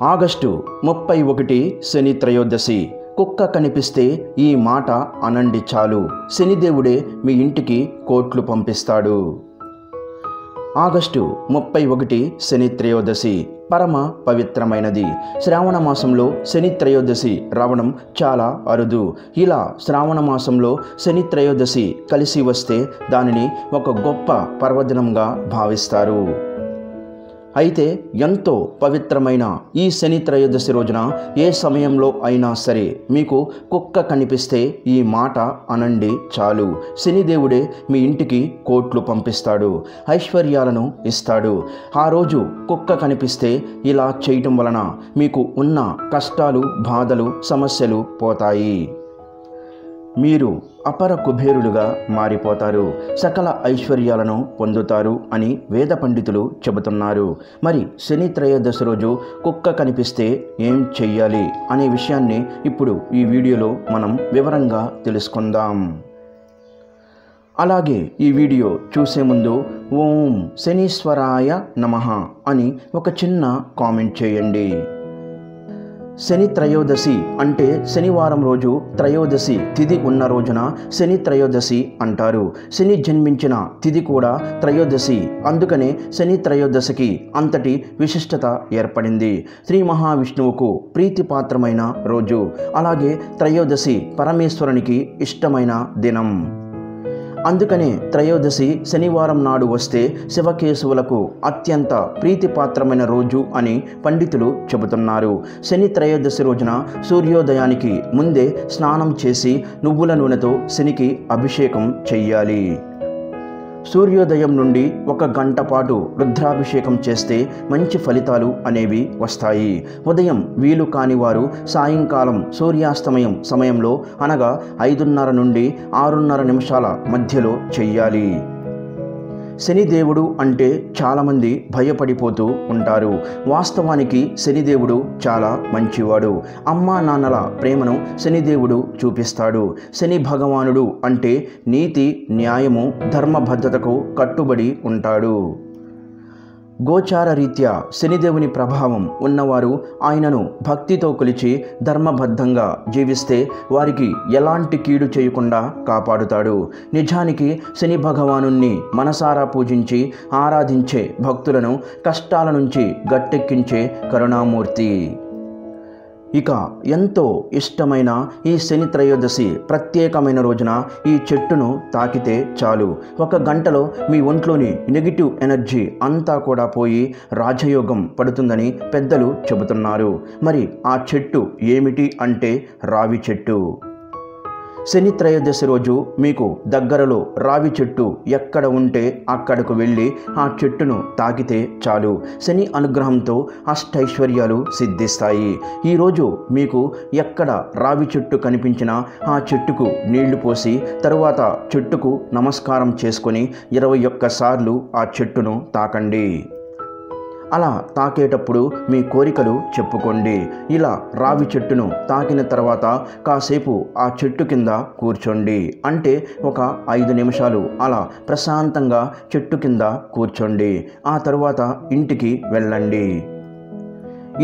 August 31 శని త్రయోదశి. కుక్క కనిపిస్తే ఈ మాట అనండి చాలు, శనిదేవుడే మీ ఇంటికి కోట్లు పంపిస్తాడు. ఆగస్టు 31 శని త్రయోదశి పరమ పవిత్రమైనది. శ్రావణ మాసంలో శని త్రయోదశి రావడం చాలా అరుదు. ఇలా శ్రావణ మాసంలో శని త్రయోదశి కలిసి వస్తే దానిని ఒక గొప్ప పర్వదినంగా భావిస్తారు. అయితే ఎంతో పవిత్రమైన ఈ శని త్రయోదశి రోజున ఏ సమయంలో అయినా సరే మీకు కుక్క కనిపిస్తే ఈ మాట అనండి చాలు, శనిదేవుడే మీ ఇంటికి కోట్లు పంపిస్తాడు, ఐశ్వర్యాలను ఇస్తాడు. ఆ రోజు కుక్క కనిపిస్తే ఇలా చేయటం వలన మీకు ఉన్న కష్టాలు, బాధలు, సమస్యలు పోతాయి. మీరు అపర కుబేరులుగా మారిపోతారు, సకల ఐశ్వర్యాలను పొందుతారు అని వేద పండితులు చెబుతున్నారు. మరి శని త్రయోదశి రోజు కుక్క కనిపిస్తే ఏం చెయ్యాలి అనే విషయాన్ని ఇప్పుడు ఈ వీడియోలో మనం వివరంగా తెలుసుకుందాం. అలాగే ఈ వీడియో చూసే ముందు ఓం శనీశ్వరాయ నమః అని ఒక చిన్న కామెంట్ చేయండి. శని త్రయోదశి అంటే శనివారం రోజు త్రయోదశి తిథి ఉన్న రోజున శని త్రయోదశి అంటారు. శని జన్మించిన తిథి కూడా త్రయోదశి, అందుకనే శని త్రయోదశికి అంతటి విశిష్టత ఏర్పడింది. శ్రీ మహావిష్ణువుకు ప్రీతిపాత్రమైన రోజు, అలాగే త్రయోదశి పరమేశ్వరునికి ఇష్టమైన దినం. అందుకనే త్రయోదశి శనివారం నాడు వస్తే శివకేశవులకు అత్యంత ప్రీతిపాత్రమైన రోజు అని పండితులు చెబుతున్నారు. శని త్రయోదశి రోజున సూర్యోదయానికి ముందే స్నానం చేసి నువ్వుల నూనెతో శనికి అభిషేకం చెయ్యాలి. సూర్యోదయం నుండి 1 గంట పాటు రుద్రాభిషేకం చేస్తే మంచి ఫలితాలు అనేవి వస్తాయి. ఉదయం వీలు కాని వారు సాయంకాలం సూర్యాస్తమయం సమయంలో అనగా 5:30 నుండి 6:30 నిమిషాల మధ్యలో చెయ్యాలి. శనిదేవుడు అంటే చాలామంది భయపడిపోతూ ఉంటారు. వాస్తవానికి శనిదేవుడు చాలా మంచివాడు. అమ్మా నాన్నల ప్రేమను శనిదేవుడు చూపిస్తాడు. శని భగవానుడు అంటే నీతి, న్యాయము, ధర్మబద్ధతకు కట్టుబడి ఉంటాడు. గోచార రీత్యా శనిదేవుని ప్రభావం ఉన్నవారు ఆయనను భక్తితో కొలిచి ధర్మబద్ధంగా జీవిస్తే వారికి ఎలాంటి కీడు చేయకుండా కాపాడుతాడు. నిజానికి శని భగవానుణ్ణి మనసారా పూజించి ఆరాధించే భక్తులను కష్టాల నుంచి గట్టెక్కించే కరుణామూర్తి. ఇక ఎంతో ఇష్టమైన ఈ శని త్రయోదశి ప్రత్యేకమైన రోజున ఈ చెట్టును తాకితే చాలు, 1 గంటలో మీ ఒంట్లోని నెగిటివ్ ఎనర్జీ అంతా కూడా పోయి రాజయోగం పడుతుందని పెద్దలు చెబుతున్నారు. మరి ఆ చెట్టు ఏమిటి అంటే రావి చెట్టు. శని త్రయోదశి రోజు మీకు దగ్గరలో రావి చెట్టు ఎక్కడ ఉంటే అక్కడకు వెళ్ళి ఆ చెట్టును తాకితే చాలు, శని అనుగ్రహంతో అష్టైశ్వర్యాలు సిద్ధిస్తాయి. ఈరోజు మీకు ఎక్కడ రావి చెట్టు కనిపించినా ఆ చెట్టుకు నీళ్లు పోసి తరువాత చెట్టుకు నమస్కారం చేసుకొని 21 సార్లు ఆ చెట్టును తాకండి. అలా తాకేటప్పుడు మీ కోరికలు చెప్పుకోండి. ఇలా రావి చెట్టును తాకిన తర్వాత కాసేపు ఆ చెట్టు కింద కూర్చోండి. అంటే ఒక 5 నిమిషాలు అలా ప్రశాంతంగా చెట్టు కింద కూర్చోండి. ఆ తర్వాత ఇంటికి వెళ్ళండి.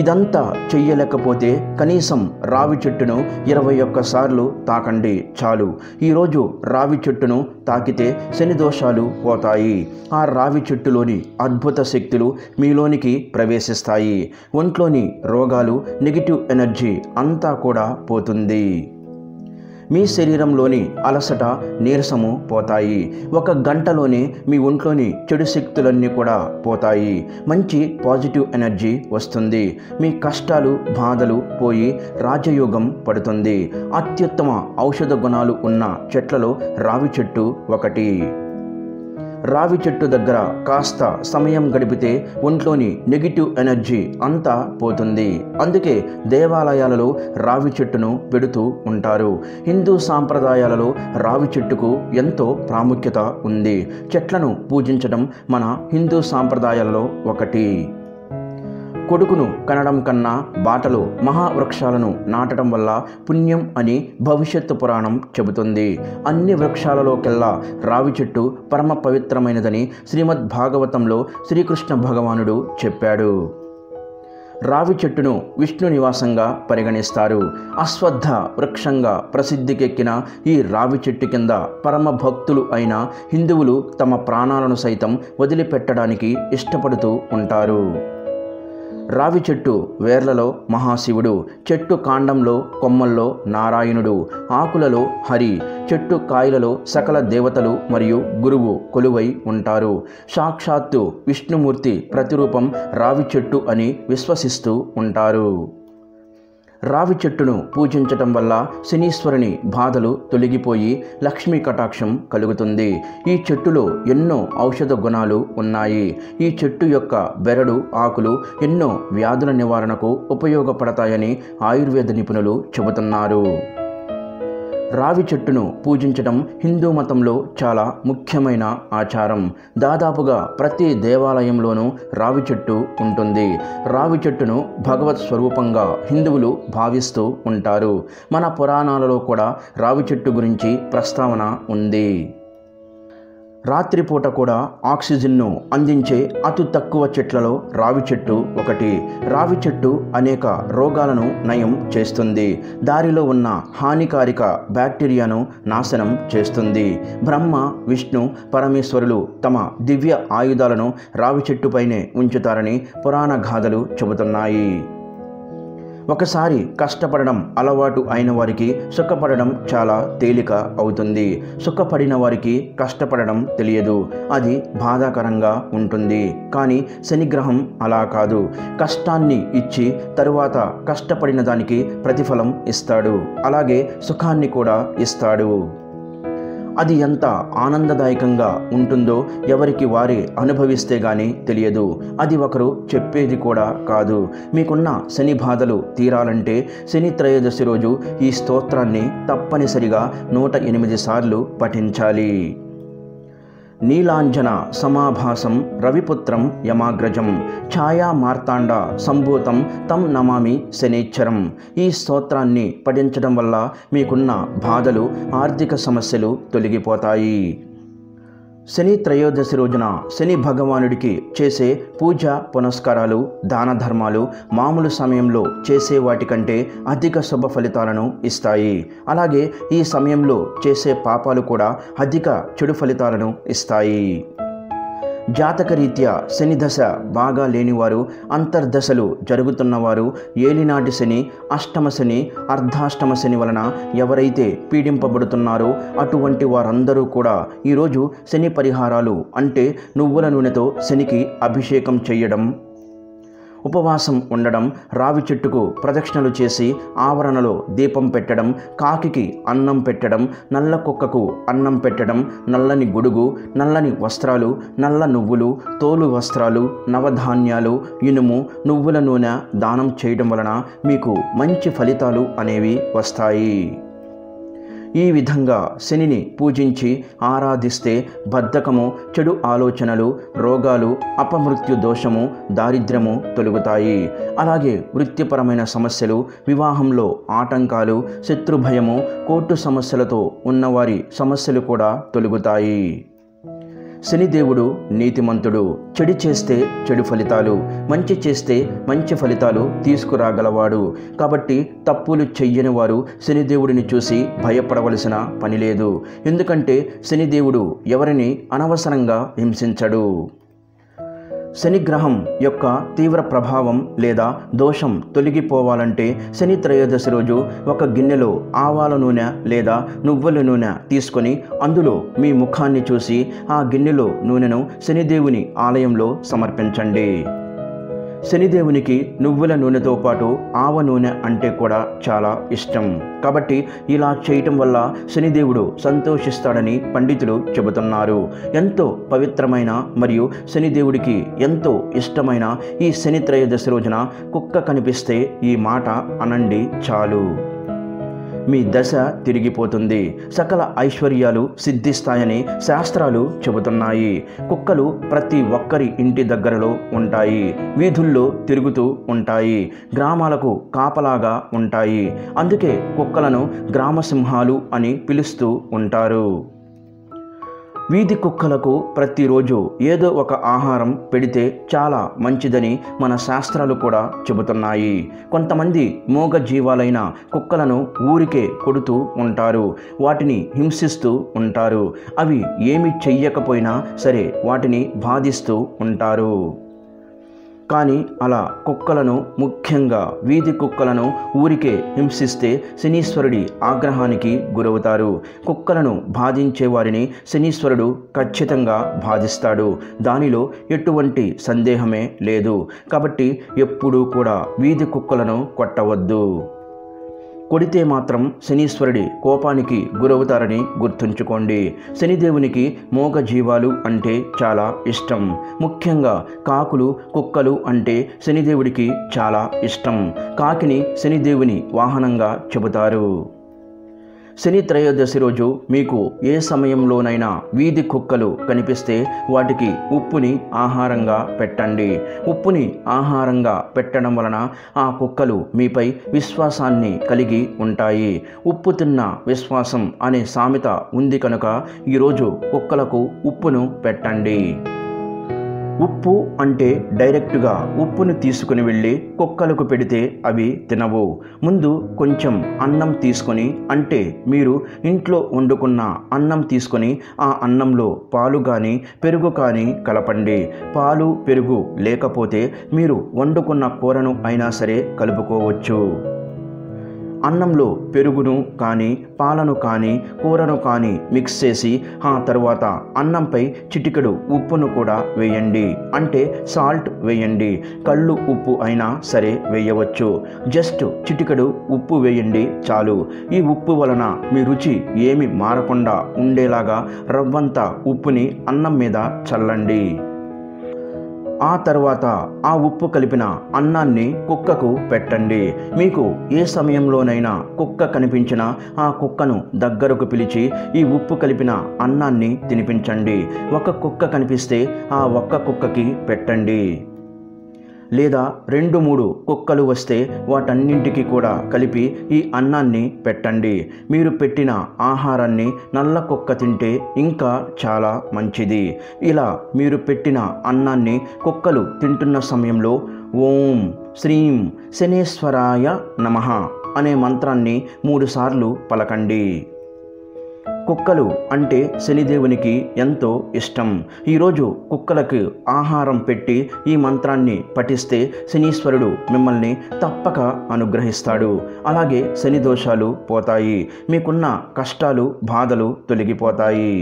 ఇదంతా చెయ్యలేకపోతే కనీసం రావి చెట్టును 21 సార్లు తాకండి చాలు. ఈరోజు రావి చెట్టును తాకితే శని దోషాలు పోతాయి. ఆ రావి చెట్టులోని అద్భుత శక్తులు మీలోనికి ప్రవేశిస్తాయి. ఒంట్లోని రోగాలు, నెగిటివ్ ఎనర్జీ అంతా కూడా పోతుంది. మీ శరీరంలోని అలసట, నీరసము పోతాయి. 1 గంటలోనే మీ ఒంట్లోని చెడు శక్తులన్నీ కూడా పోతాయి. మంచి పాజిటివ్ ఎనర్జీ వస్తుంది. మీ కష్టాలు, బాధలు పోయి రాజయోగం పడుతుంది. అత్యుత్తమ ఔషధ గుణాలు ఉన్న చెట్లలో రావి చెట్టు ఒకటి. రావి చెట్టు దగ్గర కాస్త సమయం గడిపితే ఒంట్లోని నెగిటివ్ ఎనర్జీ అంతా పోతుంది. అందుకే దేవాలయాలలో రావి చెట్టును పెడుతూ ఉంటారు. హిందూ సాంప్రదాయాలలో రావి చెట్టుకు ఎంతో ప్రాముఖ్యత ఉంది. చెట్లను పూజించడం మన హిందూ సాంప్రదాయాలలో ఒకటి. కొడుకును కనడం కన్నా బాటలో మహావృక్షాలను నాటడం వల్ల పుణ్యం అని భవిష్యత్తు పురాణం చెబుతుంది. అన్ని వృక్షాలలోకెల్లా రావి చెట్టు పరమ పవిత్రమైనదని శ్రీమద్ భాగవతంలో శ్రీకృష్ణ భగవానుడు చెప్పాడు. రావి చెట్టును విష్ణు నివాసంగా పరిగణిస్తారు. అశ్వత్థ వృక్షంగా ప్రసిద్ధికెక్కిన ఈ రావి చెట్టు కింద పరమ భక్తులు అయిన హిందువులు తమ ప్రాణాలను సైతం వదిలిపెట్టడానికి ఇష్టపడుతూ ఉంటారు. రావి చెట్టు వేర్లలో మహాశివుడు, చెట్టు కాండంలో కొమ్మల్లో నారాయణుడు, ఆకులలో హరి, చెట్టు కాయలలో సకల దేవతలు మరియు గురువు కొలువై ఉంటారు. సాక్షాత్తు విష్ణుమూర్తి ప్రతిరూపం రావి చెట్టు అని విశ్వసిస్తూ ఉంటారు. రావి చెట్టును పూజించటం వల్ల శనీశ్వరుని బాధలు తొలగిపోయి లక్ష్మీ కటాక్షం కలుగుతుంది. ఈ చెట్టులో ఎన్నో ఔషధ గుణాలు ఉన్నాయి. ఈ చెట్టు యొక్క బెరడు ఆకులు ఎన్నో వ్యాధుల నివారణకు ఉపయోగపడతాయని ఆయుర్వేద నిపుణులు చెబుతున్నారు. రావి చెట్టును పూజించడం హిందూ మతంలో చాలా ముఖ్యమైన ఆచారం. దాదాపుగా ప్రతి దేవాలయంలోనూ రావి చెట్టు ఉంటుంది. రావి చెట్టును భగవత్ స్వరూపంగా హిందువులు భావిస్తూ ఉంటారు. మన పురాణాలలో కూడా రావి చెట్టు గురించి ప్రస్తావన ఉంది. రాత్రిపూట కూడా ఆక్సిజన్ను అందించే అతి తక్కువ చెట్లలో రావి చెట్టు ఒకటి. రావి చెట్టు అనేక రోగాలను నయం చేస్తుంది. దారిలో ఉన్న హానికారక బ్యాక్టీరియాను నాశనం చేస్తుంది. బ్రహ్మ, విష్ణు, పరమేశ్వరులు తమ దివ్య ఆయుధాలను రావి చెట్టుపైనే ఉంచుతారని పురాణ గాథలు చెబుతున్నాయి. ఒకసారి కష్టపడడం అలవాటు అయిన వారికి సుఖపడడం చాలా తేలిక అవుతుంది. సుఖపడిన వారికి కష్టపడడం తెలియదు. అది బాధాకరంగా ఉంటుంది. కానీ శనిగ్రహం అలా కాదు. కష్టాన్ని ఇచ్చి తరువాత కష్టపడిన దానికి ప్రతిఫలం ఇస్తాడు. అలాగే సుఖాన్ని కూడా ఇస్తాడు. అది ఎంత ఆనందదాయకంగా ఉంటుందో ఎవరికి వారే అనుభవిస్తే గానీ తెలియదు. అది ఒకరు చెప్పేది కూడా కాదు. మీకున్న శని బాధలు తీరాలంటే శని త్రయోదశి రోజు ఈ స్తోత్రాన్ని తప్పనిసరిగా 108 సార్లు పఠించాలి. నీలాంజన సమాభాసం రవిపుత్రం యమాగ్రజం ఛాయా మార్తాండ సంభూతం తం నమామి శనేశ్వరం. ఈ స్తోత్రాన్ని పఠించడం వల్ల మీకున్న బాధలు, ఆర్థిక సమస్యలు తొలగిపోతాయి. శని త్రయోదశి రోజున శని భగవానుడికి చేసే పూజ పునస్కారాలు, దాన ధర్మాలు మామూలు సమయంలో చేసే వాటికంటే అధిక శుభ ఫలితాలను ఇస్తాయి. అలాగే ఈ సమయంలో చేసే పాపాలు కూడా అధిక చెడు ఫలితాలను ఇస్తాయి. జాతకరీత్యా శని దశ బాగా లేనివారు, అంతర్దశలు జరుగుతున్నవారు, ఏలినాటి శని, అష్టమ శని, అర్ధాష్టమ శని వలన ఎవరైతే పీడింపబడుతున్నారో అటువంటి వారందరూ కూడా ఈరోజు శని పరిహారాలు అంటే నువ్వుల నూనెతో శనికి అభిషేకం చేయడం, ఉపవాసం ఉండడం, రావి చెట్టుకు ప్రదక్షిణలు చేసి ఆవరణలో దీపం పెట్టడం, కాకికి అన్నం పెట్టడం, నల్ల కుక్కకు అన్నం పెట్టడం, నల్లని గొడుగు, నల్లని వస్త్రాలు, నల్ల నువ్వులు, తోలు వస్త్రాలు, నవధాన్యాలు, ఇనుము, నువ్వుల నూనె దానం చేయడం వలన మీకు మంచి ఫలితాలు అనేవి వస్తాయి. ఈ విధంగా శనిని పూజించి ఆరాధిస్తే బద్ధకము, చెడు ఆలోచనలు, రోగాలు, అపమృత్యు దోషము, దారిద్ర్యము తొలగుతాయి. అలాగే వృత్తిపరమైన సమస్యలు, వివాహంలో ఆటంకాలు, శత్రుభయము, కోర్టు సమస్యలతో ఉన్నవారి సమస్యలు కూడా తొలగుతాయి. శనిదేవుడు నీతిమంతుడు. చెడు చేస్తే చెడు ఫలితాలు, మంచి చేస్తే మంచి ఫలితాలు తీసుకురాగలవాడు. కాబట్టి తప్పులు చెయ్యని వారు శనిదేవుడిని చూసి భయపడవలసిన పని లేదు. ఎందుకంటే శనిదేవుడు ఎవరిని అనవసరంగా హింసించడు. శనిగ్రహం యొక్క తీవ్ర ప్రభావం లేదా దోషం తొలగిపోవాలంటే శని త్రయోదశి రోజు ఒక గిన్నెలో ఆవాల నూనె లేదా నువ్వుల నూనె తీసుకొని అందులో మీ ముఖాన్ని చూసి ఆ గిన్నెలో నూనెను శనిదేవుని ఆలయంలో సమర్పించండి. శనిదేవునికి నువ్వుల నూనెతో పాటు ఆవ నూనె అంటే కూడా చాలా ఇష్టం. కాబట్టి ఇలా చేయటం వల్ల శనిదేవుడు సంతోషిస్తాడని పండితులు చెబుతున్నారు. ఎంతో పవిత్రమైన మరియు శనిదేవుడికి ఎంతో ఇష్టమైన ఈ శని త్రయోదశి రోజున కుక్క కనిపిస్తే ఈ మాట అనండి చాలు. మీ దశ తిరిగిపోతుంది. సకల ఐశ్వర్యాలు సిద్ధిస్తాయని శాస్త్రాలు చెబుతున్నాయి. కుక్కలు ప్రతి ఒక్కరి ఇంటి దగ్గరలో ఉంటాయి. వీధుల్లో తిరుగుతూ ఉంటాయి. గ్రామాలకు కాపలాగా ఉంటాయి. అందుకే కుక్కలను గ్రామసింహాలు అని పిలుస్తూ ఉంటారు. వీధి కుక్కలకు ప్రతిరోజు ఏదో ఒక ఆహారం పెడితే చాలా మంచిదని మన శాస్త్రాలు కూడా చెబుతున్నాయి. కొంతమంది మూగ జీవాలైన కుక్కలను ఊరికే కొడుతూ ఉంటారు, వాటిని హింసిస్తూ ఉంటారు. అవి ఏమి చెయ్యకపోయినా సరే వాటిని బాధిస్తూ ఉంటారు. కానీ అలా కుక్కలను, ముఖ్యంగా వీధి కుక్కలను ఊరికే హింసిస్తే శనీశ్వరుడి ఆగ్రహానికి గురవుతారు. కుక్కలను బాధించే వారిని శనీశ్వరుడు ఖచ్చితంగా బాధిస్తాడు, దానిలో ఎటువంటి సందేహమే లేదు. కాబట్టి ఎప్పుడూ కూడా వీధి కుక్కలను కొట్టవద్దు. కొడితే మాత్రం శనీశ్వరుడి కోపానికి గురవుతారని గుర్తుంచుకోండి. శనిదేవునికి మూగ జీవాలు అంటే చాలా ఇష్టం. ముఖ్యంగా కాకులు, కుక్కలు అంటే శనిదేవుడికి చాలా ఇష్టం. కాకిని శనిదేవుని వాహనంగా చెబుతారు. శని త్రయోదశి రోజు మీకు ఏ సమయంలోనైనా వీధి కుక్కలు కనిపిస్తే వాటికి ఉప్పుని ఆహారంగా పెట్టండి. ఉప్పుని ఆహారంగా పెట్టడం వలన ఆ కుక్కలు మీపై విశ్వాసాన్ని కలిగి ఉంటాయి. ఉప్పు తిన్న విశ్వాసం అనే సామెత ఉంది కనుక ఈరోజు కుక్కలకు ఉప్పును పెట్టండి. ఉప్పు అంటే డైరెక్ట్గా ఉప్పును తీసుకుని వెళ్ళి కుక్కలకు పెడితే అవి తినవు. ముందు కొంచెం అన్నం తీసుకొని, అంటే మీరు ఇంట్లో వండుకున్న అన్నం తీసుకొని ఆ అన్నంలో పాలు కానీ పెరుగు కానీ కలపండి. పాలు పెరుగు లేకపోతే మీరు వండుకున్న కూరను అయినా సరే కలుపుకోవచ్చు. అన్నంలో పెరుగును కానీ పాలను కానీ కూరను కానీ మిక్స్ చేసి ఆ తర్వాత అన్నంపై చిటికెడు ఉప్పును కూడా వేయండి, అంటే సాల్ట్ వేయండి. కళ్ళు ఉప్పు అయినా సరే వేయవచ్చు. జస్ట్ చిటికెడు ఉప్పు వేయండి చాలు. ఈ ఉప్పు వలన మీ రుచి ఏమి మారకుండా ఉండేలాగా రవ్వంత ఉప్పుని అన్నం మీద చల్లండి. ఆ తర్వాత ఆ ఉప్పు కలిపిన అన్నాన్ని కుక్కకు పెట్టండి. మీకు ఏ సమయంలోనైనా కుక్క కనిపించినా ఆ కుక్కను దగ్గరకు పిలిచి ఈ ఉప్పు కలిపిన అన్నాన్ని తినిపించండి. ఒక కుక్క కనిపిస్తే ఆ ఒక్క కుక్కకి పెట్టండి. లేదా 2-3 కుక్కలు వస్తే వాటన్నింటికి కూడా కలిపి ఈ అన్నాన్ని పెట్టండి. మీరు పెట్టిన ఆహారాన్ని నల్ల కుక్క తింటే ఇంకా చాలా మంచిది. ఇలా మీరు పెట్టిన అన్నాన్ని కుక్కలు తింటున్న సమయంలో ఓం శ్రీం శనేశ్వరాయ నమః అనే మంత్రాన్ని 3 సార్లు పలకండి. కుక్కలు అంటే శనిదేవునికి ఎంతో ఇష్టం. ఈరోజు కుక్కలకు ఆహారం పెట్టి ఈ మంత్రాన్ని పఠిస్తే శనీశ్వరుడు మిమ్మల్ని తప్పక అనుగ్రహిస్తాడు. అలాగే శని దోషాలు పోతాయి, మీకున్న కష్టాలు బాధలు తొలగిపోతాయి.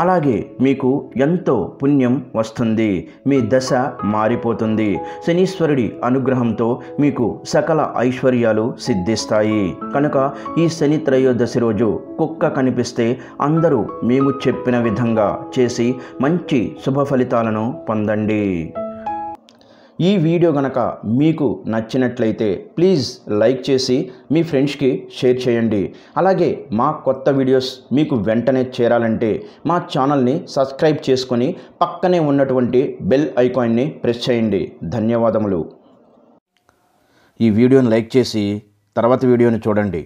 అలాగే మీకు ఎంతో పుణ్యం వస్తుంది, మీ దశ మారిపోతుంది. శనీశ్వరుడి అనుగ్రహంతో మీకు సకల ఐశ్వర్యాలు సిద్ధిస్తాయి. కనుక ఈ శని త్రయోదశి రోజు కుక్క కనిపిస్తే అందరూ మేము చెప్పిన విధంగా చేసి మంచి శుభ ఫలితాలను పొందండి. ఈ వీడియో గనక మీకు నచ్చినట్లయితే ప్లీజ్ లైక్ చేసి మీ ఫ్రెండ్స్కి షేర్ చేయండి. అలాగే మా కొత్త వీడియోస్ మీకు వెంటనే చేరాలంటే మా ఛానల్ని సబ్స్క్రైబ్ చేసుకొని పక్కనే ఉన్నటువంటి బెల్ ఐకాన్ని ప్రెస్ చేయండి. ధన్యవాదములు. ఈ వీడియోని లైక్ చేసి తర్వాత వీడియోని చూడండి.